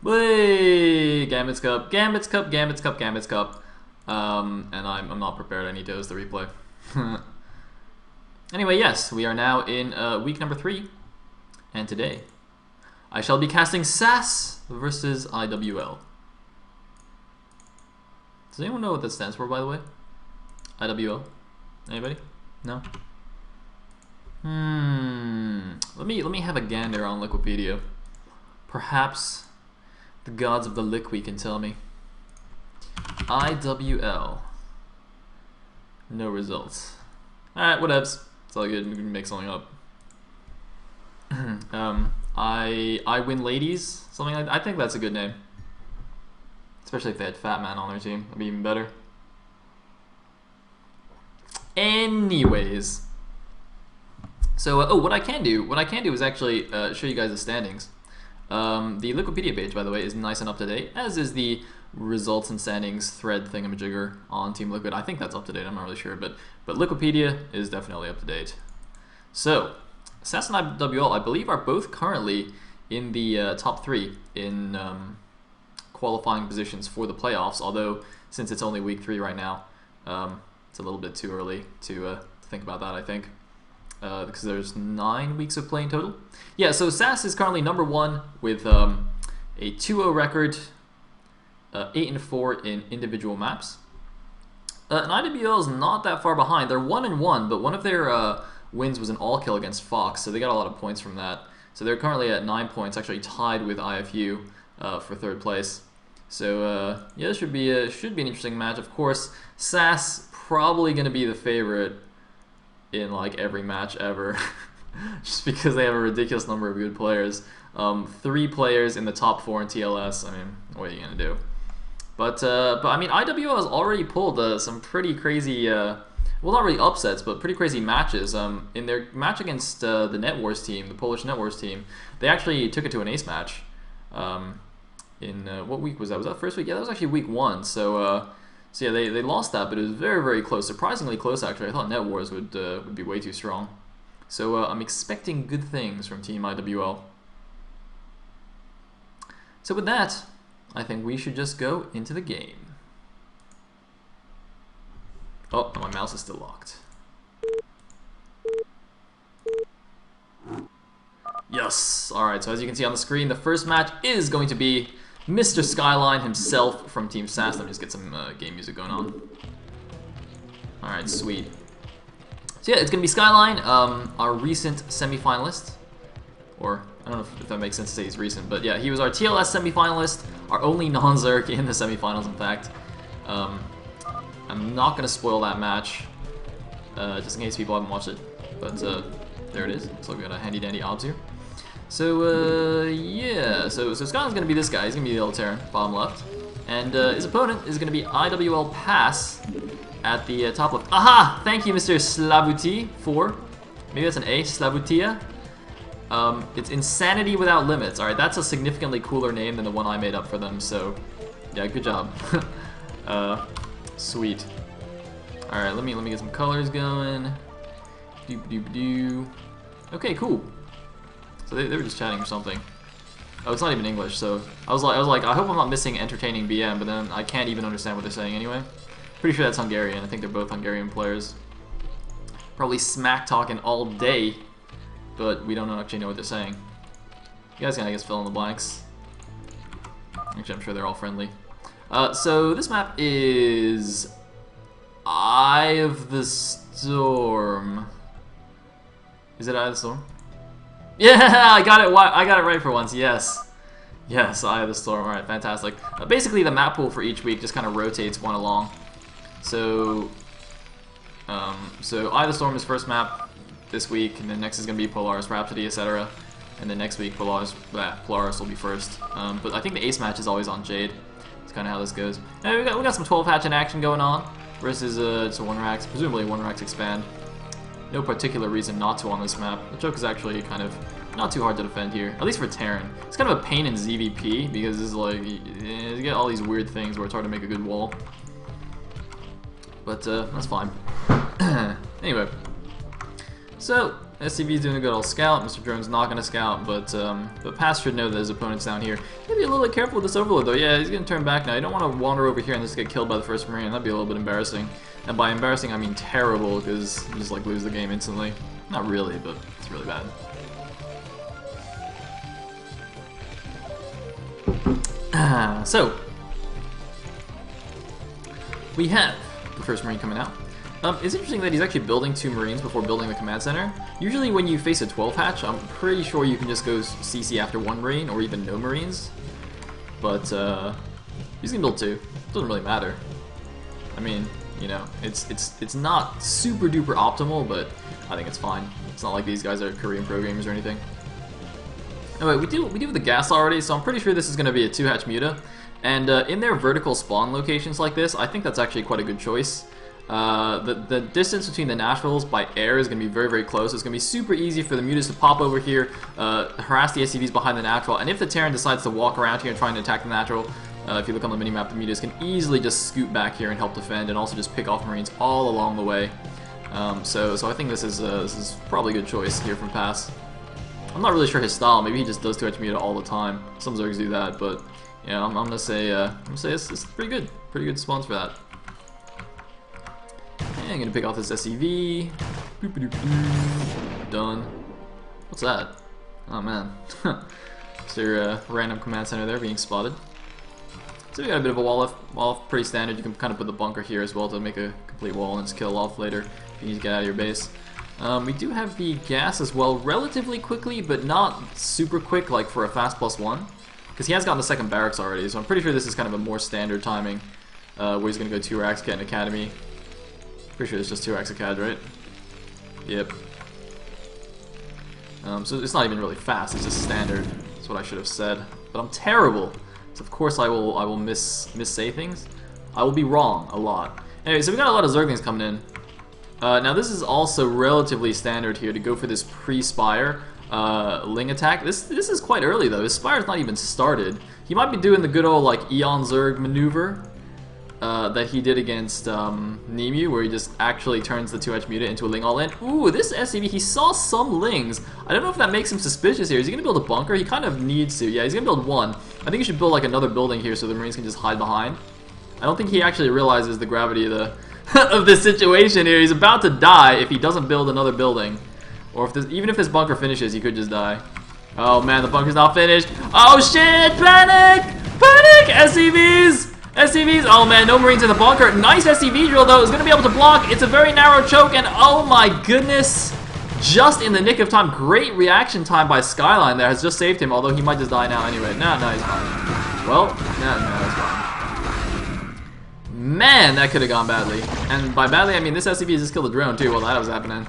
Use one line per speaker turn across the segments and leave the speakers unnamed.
Wait, Gambit's Cup, Gambit's Cup, Gambit's Cup, Gambit's Cup. And I'm not prepared. I need to host the replay. Anyway, yes, we are now in week number 3, and today I shall be casting SAS versus iwL. Does anyone know what that stands for, by the way? iwL? Anybody? No? Let me have a gander on Wikipedia. Perhaps the gods of the Liqui can tell me. iwL. No results. Alright, whatevs. It's all good. We can make something up. I win ladies. Something like that. I think that's a good name. Especially if they had Fat Man on their team. That'd be even better. Anyways. So, what I can do is actually show you guys the standings. The Wikipedia page, by the way, is nice and up to date, as is the results and standings thread thingamajigger on Team Liquid. I think that's up to date. I'm not really sure, but Wikipedia is definitely up to date. So, SAS and iwL, I believe, are both currently in the top 3 in qualifying positions for the playoffs. Although, since it's only week 3 right now, it's a little bit too early to think about that, I think. Because there's 9 weeks of play in total. Yeah, so SAS is currently number 1 with a 2-0 record, 8-4 in individual maps. And iwL is not that far behind. They're 1-1, but one of their wins was an all-kill against Fox, so they got a lot of points from that. So they're currently at 9 points, actually tied with IFU for 3rd place. So yeah, it should be an interesting match. Of course, SAS probably going to be the favorite in like every match ever, just because they have a ridiculous number of good players. 3 players in the top 4 in TLS. I mean, what are you gonna do? But I mean, iwL has already pulled some pretty crazy, well, not really upsets, but pretty crazy matches. In their match against the Net Wars team, the Polish Net Wars team, they actually took it to an ace match. In what week was that? Was that first week? Yeah, that was actually week 1. So yeah, they lost that, but it was very, very close. Surprisingly close, actually. I thought Net Wars would be way too strong. So I'm expecting good things from Team iwL. So with that, I think we should just go into the game. Oh, my mouse is still locked. Yes! Alright, so as you can see on the screen, the first match is going to be Mr. Skyline himself from Team SAS. Let me just get some game music going on. Alright, sweet. So yeah, it's going to be Skyline, our recent semi-finalist. Or, I don't know if that makes sense to say he's recent, but yeah, he was our TLS semi-finalist, our only non-Zerg in the semi-finals, in fact. I'm not going to spoil that match, just in case people haven't watched it. But there it is. So we got a handy-dandy odds here. So, yeah, so Skyline's going to be this guy. He's going to be the little Terran, bottom left. And his opponent is going to be iwL Pass at the top left. Aha! Thank you, Mr. Slavuti, for... Maybe that's an A, Slavutia. It's Insanity Without Limits. Alright, that's a significantly cooler name than the one I made up for them, so... Yeah, good job. Sweet. Alright, let me get some colors going. Doop-doop-doo. Okay, cool. So they were just chatting or something. Oh, it's not even English, so I was like, I hope I'm not missing entertaining BM, but then I can't even understand what they're saying anyway. Pretty sure that's Hungarian. I think they're both Hungarian players. Probably smack talking all day, but we don't actually know what they're saying. You guys can, I guess, fill in the blanks. Actually, I'm sure they're all friendly. So this map is Eye of the Storm. Is it Eye of the Storm? Yeah, I got it right for once. Yes, Eye of the Storm. All right, fantastic. Basically, the map pool for each week just kind of rotates one along. So, so Eye of the Storm is first map this week, and then next is gonna be Polaris Rhapsody, etc. And then next week Polaris will be first. But I think the ace match is always on Jade. That's kind of how this goes. And we got some 12 hatch in action going on versus it's a 1-racks, presumably 1-racks expand. No particular reason not to on this map. The choke is actually kind of not too hard to defend here, at least for Terran. It's kind of a pain in ZVP because it's like you get all these weird things where it's hard to make a good wall. But that's fine. Anyway, so SCV's doing a good old scout. Mr. Drone's not going to scout, but Pass should know that his opponent's down here. Maybe a little bit careful with this Overload, though. Yeah, he's going to turn back now. You don't want to wander over here and just get killed by the first Marine. That'd be a little bit embarrassing. And by embarrassing, I mean terrible, because you just like lose the game instantly. Not really, but it's really bad. So, we have the first Marine coming out. It's interesting that he's actually building 2 Marines before building the command center. Usually when you face a 12 hatch, I'm pretty sure you can just go CC after 1 Marine, or even no Marines. But he's gonna build 2. It doesn't really matter. I mean, you know, it's not super duper optimal, but I think it's fine. It's not like these guys are Korean pro gamers or anything. Anyway, we do have the gas already, so I'm pretty sure this is gonna be a 2-hatch Muta. And in their vertical spawn locations like this, I think that's actually quite a good choice. The distance between the Naturals by air is going to be very, very close. It's going to be super easy for the Mutas to pop over here, harass the SCVs behind the Natural, and if the Terran decides to walk around here and try and attack the Natural, if you look on the minimap, the Mutas can easily just scoot back here and help defend, and also just pick off Marines all along the way. So I think this is probably a good choice here from Pass. I'm not really sure his style. Maybe he just does 2-hatch Muta all the time. Some Zergs do that, but yeah, I'm gonna say it's pretty good spawns for that. And I'm gonna pick off this SCV. Done. What's that? Oh man. Is there a random command center there being spotted? So we got a bit of a wall off, pretty standard. You can kind of put the bunker here as well to make a complete wall and just kill off later if you need to get out of your base. We do have the gas as well relatively quickly, but not super quick like for a fast +1. Because he has gotten the second barracks already, so I'm pretty sure this is kind of a more standard timing where he's going to go 2 racks, get an academy. Pretty sure it's just 2 racks acad, right? Yep. So it's not even really fast, it's just standard. That's what I should have said. But I'm terrible. So of course I will missay things. I will be wrong a lot. Anyway, so we got a lot of Zerglings coming in. Now this is also relatively standard here to go for this pre-Spire Ling attack. This is quite early though. His Spire's not even started. He might be doing the good old like Eon Zerg maneuver that he did against Nemu, where he just actually turns the 2-hatch Muta into a Ling all in. Ooh, this SCV, he saw some Lings. I don't know if that makes him suspicious here. Is he going to build a bunker? He kind of needs to. Yeah, he's going to build 1. I think he should build like another building here so the Marines can just hide behind. I don't think he actually realizes the gravity of the of this situation here. He's about to die if he doesn't build another building. Or if even if this bunker finishes, he could just die. Oh man, the bunker's not finished. Oh shit! Panic! Panic! SCVs! SCVs! Oh man, no Marines in the bunker. Nice SCV drill though. Is going to be able to block. It's a very narrow choke, and oh my goodness! Just in the nick of time. Great reaction time by Skyline there has just saved him, although he might just die now anyway. No, he's fine. Well, no, he's fine. Man, that could have gone badly. And by badly, I mean this SCV just killed the drone too while that was happening.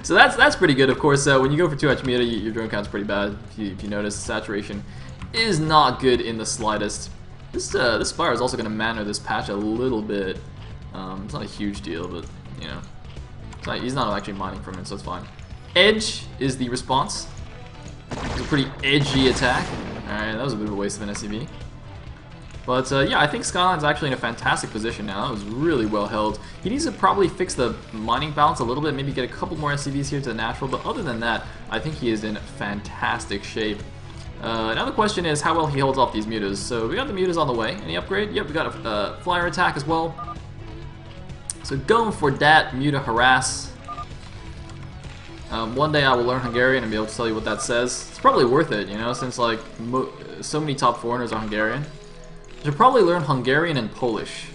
So that's pretty good, of course. When you go for 2-hatch Muta, your drone count's pretty bad. If you notice, saturation is not good in the slightest. This Spire is also going to manner this patch a little bit. It's not a huge deal, but you know, he's not actually mining from it, so it's fine. Edge is the response. It's a pretty edgy attack. Alright, that was a bit of a waste of an SCV. But yeah, I think Skyline's actually in a fantastic position now. That was really well held. He needs to probably fix the mining balance a little bit, maybe get a couple more SCVs here to the natural, but other than that, I think he is in fantastic shape. Now the question is how well he holds off these Mutas. So we got the Mutas on the way. Any upgrade? Yep, we got a flyer attack as well. So going for that Muta harass. One day I will learn Hungarian and be able to tell you what that says. It's probably worth it, you know, since like so many top foreigners are Hungarian. I should probably learn Hungarian and Polish,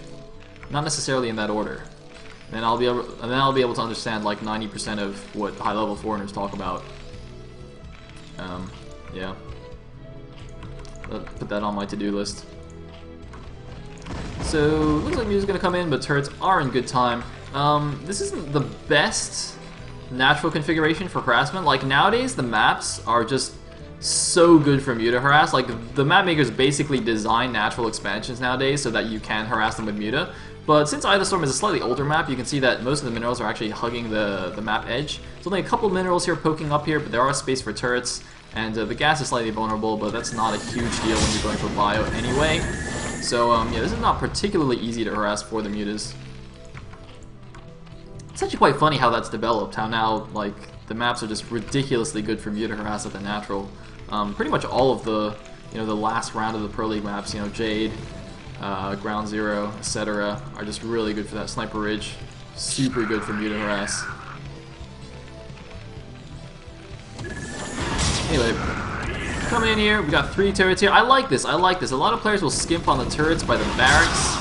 not necessarily in that order. And then I'll be able to understand like 90% of what high-level foreigners talk about. Yeah. Put that on my to-do list. So looks like music's gonna come in, but turrets are in good time. This isn't the best natural configuration for harassment. Like nowadays, the maps are just so good for Muta harass. Like the map makers basically design natural expansions nowadays so that you can harass them with Muta. But since Eye of the Storm is a slightly older map, you can see that most of the minerals are actually hugging the map edge. There's only a couple minerals here poking up here, but there are space for turrets. And the gas is slightly vulnerable, but that's not a huge deal when you're going for bio anyway. So yeah, this is not particularly easy to harass for the Mutas. It's actually quite funny how that's developed, how now like the maps are just ridiculously good for Muta Harass at the natural. Pretty much all of the, the last round of the Pro League maps, Jade, Ground Zero, etc., are just really good for that. Sniper Ridge, super good for Muta Harass. Anyway, coming in here, we got 3 turrets here. I like this, I like this. A lot of players will skimp on the turrets by the barracks.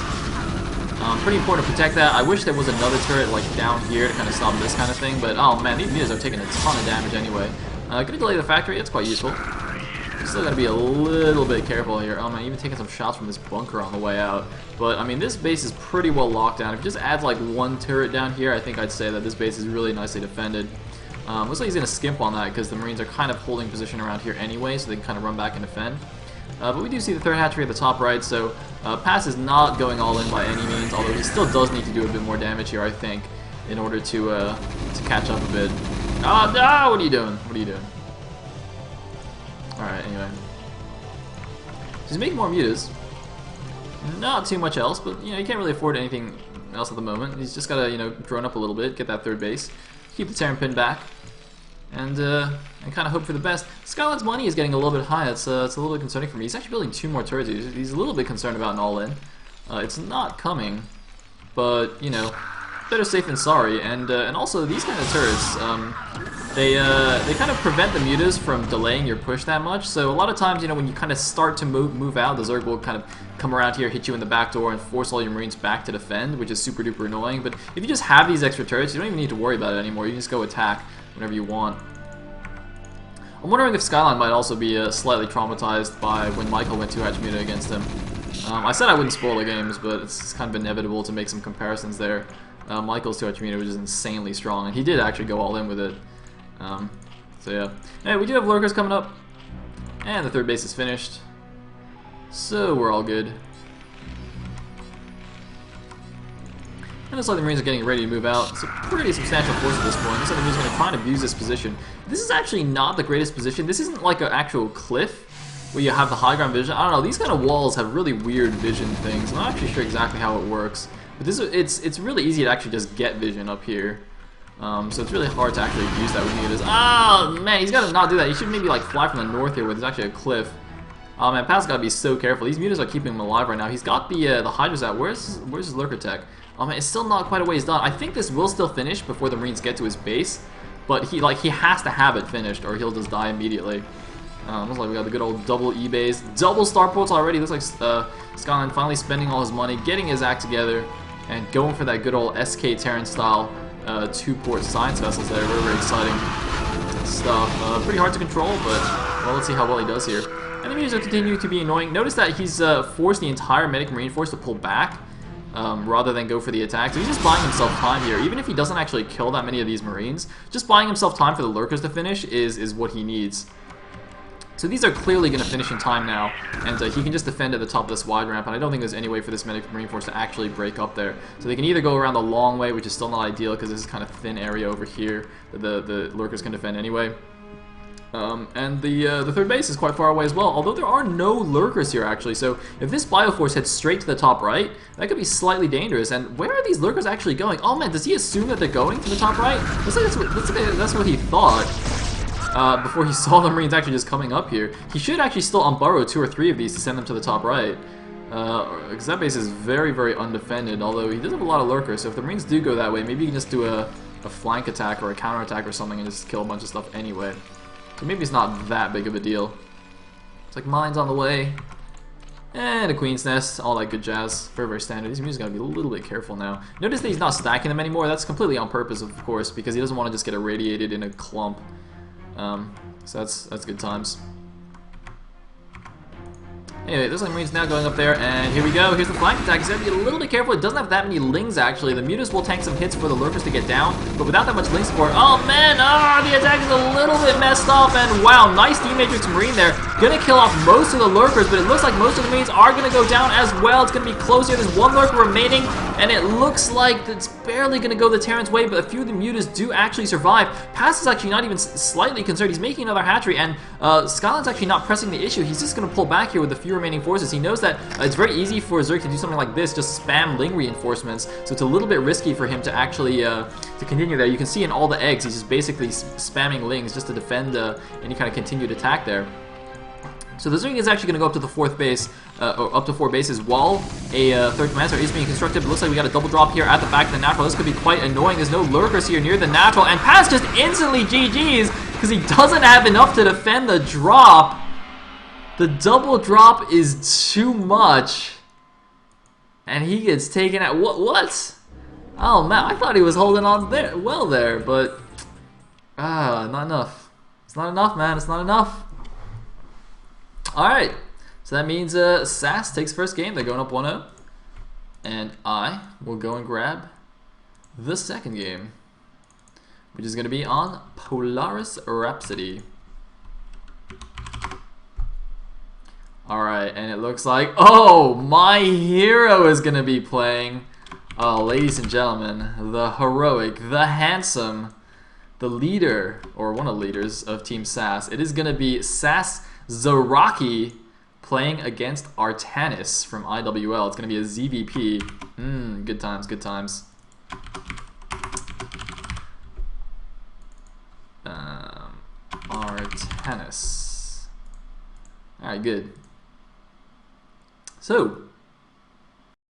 Pretty important to protect that. I wish there was another turret like down here to kind of stop this kind of thing, but oh man, these mutas are taking a ton of damage anyway. Gonna delay the factory, it's quite useful. Still gotta be a little bit careful here. Oh man, even taking some shots from this bunker on the way out. But I mean, this base is pretty well locked down. If it just adds like 1 turret down here, I think I'd say that this base is really nicely defended. Looks like he's gonna skimp on that because the Marines are kind of holding position around here anyway, so they can kind of run back and defend. But we do see the 3rd hatchery at the top right, so Pass is not going all in by any means, although he still does need to do a bit more damage here, I think, in order to catch up a bit. Oh, no! What are you doing? What are you doing? Alright, anyway. He's making more mutas. Not too much else, but, you can't really afford anything else at the moment. He's just gotta, drone up a little bit, get that 3rd base, keep the Terran pin back, and kind of hope for the best. Skyline's money is getting a little bit high. It's a little bit concerning for me. He's actually building 2 more turrets. He's a little bit concerned about an all-in. It's not coming, but better safe than sorry. And also these kind of turrets, they kind of prevent the mutas from delaying your push that much. So a lot of times, when you kind of start to move out, the Zerg will kind of come around here, hit you in the back door, and force all your Marines back to defend, which is super duper annoying. But if you just have these extra turrets, you don't even need to worry about it anymore. You can just go attack whenever you want. I'm wondering if Skyline might also be slightly traumatized by when Michael went 2-hatch Muta against him. I said I wouldn't spoil the games, but it's kind of inevitable to make some comparisons there. Michael's 2-hatch Muta was just insanely strong, and he did actually go all in with it. So yeah. Hey, we do have lurkers coming up, and the 3rd base is finished. So we're all good. And looks like the Marines are getting ready to move out. It's a pretty substantial force at this point. Looks like the Marines are going to try and abuse this position. This is actually not the greatest position. This isn't like an actual cliff where you have the high ground vision. I don't know, these kind of walls have really weird vision things. I'm not actually sure exactly how it works. But it's really easy to actually just get vision up here. So it's really hard to actually use that with mutas. Oh man, he's got to not do that. He should maybe like fly from the north here where there's actually a cliff. Oh man, Pat's got to be so careful. These mutas are keeping him alive right now. He's got the Hydras out. Where's his lurker tech? Oh man, it's still not quite a ways done. I think this will still finish before the Marines get to his base, but he has to have it finished or he'll just die immediately. Looks like we got the good old double E base, double starports already. Looks like Skyline finally spending all his money, getting his act together, and going for that good old SK Terran style 2-port science vessels there. Very, very exciting stuff. Pretty hard to control, but well, let's see how well he does here. And the mutas are continuing to be annoying. Notice that he's forced the entire medic Marine force to pull back. Rather than go for the attack. So he's just buying himself time here. Even if he doesn't actually kill that many of these Marines, just buying himself time for the lurkers to finish is what he needs. So these are clearly going to finish in time now, and he can just defend at the top of this wide ramp, and I don't think there's any way for this medic Marine force to actually break up there. So they can either go around the long way, which is still not ideal because this is kind of thin area over here that the lurkers can defend anyway. And the 3rd base is quite far away as well, although there are no lurkers here actually, so if this Bioforce heads straight to the top right, that could be slightly dangerous. And where are these lurkers actually going? Oh man, does he assume that they're going to the top right? Looks like that's what he thought before he saw the Marines actually just coming up here. He should actually still unburrow 2 or 3 of these to send them to the top right, because that base is very, very undefended, although he does have a lot of lurkers, so if the Marines do go that way, maybe he can just do a flank attack or a counter attack or something and just kill a bunch of stuff anyway. So maybe it's not that big of a deal. It's like mines on the way. And a Queen's Nest, all that good jazz. Very, very standard. These mutas gotta be a little bit careful now. Notice that he's not stacking them anymore. That's completely on purpose, of course, because he doesn't want to just get irradiated in a clump. So that's good times. Anyway, there's like Marines now going up there, and here we go. Here's the flank attack. He's got to be a little bit careful. It doesn't have that many lings, actually. The mutas will tank some hits for the lurkers to get down, but without that much ling support, oh man, the attack is a little bit messed up, and wow, nice D-Matrix Marine there. Gonna kill off most of the lurkers, but it looks like most of the Marines are gonna go down as well. It's gonna be close here. There's 1 lurker remaining, and it looks like it's barely gonna go the Terran's way, but a few of the mutas do actually survive. Pass is actually not even slightly concerned. He's making another hatchery, and Skyline's actually not pressing the issue. He's just gonna pull back here with a few remaining forces. He knows that it's very easy for Zerg to do something like this, just spam Ling reinforcements, so it's a little bit risky for him to actually to continue there. You can see in all the eggs, he's just basically spamming Lings just to defend any kind of continued attack there. So the Zerg is actually going to go up to the 4th base, or up to 4 bases, while a 3rd command center is being constructed. It looks like we got a double drop here at the back of the natural. This could be quite annoying. There's no lurkers here near the natural, and Pass just instantly GG's because he doesn't have enough to defend the drop. The double drop is too much, and he gets taken out. What? Oh man, I thought he was holding on there, but not enough. It's not enough, man. It's not enough. Alright, so that means SAS takes first game. They're going up 1-0. And I will go and grab the second game, which is going to be on Polaris Rhapsody. Alright, and it looks like, oh, my hero is going to be playing. Oh, ladies and gentlemen, the heroic, the handsome, the leader, or one of the leaders of Team SAS. It is going to be SAS Zaraki playing against Artanis from iwL. It's going to be a ZVP. Good times, good times. Artanis. Alright, good. So,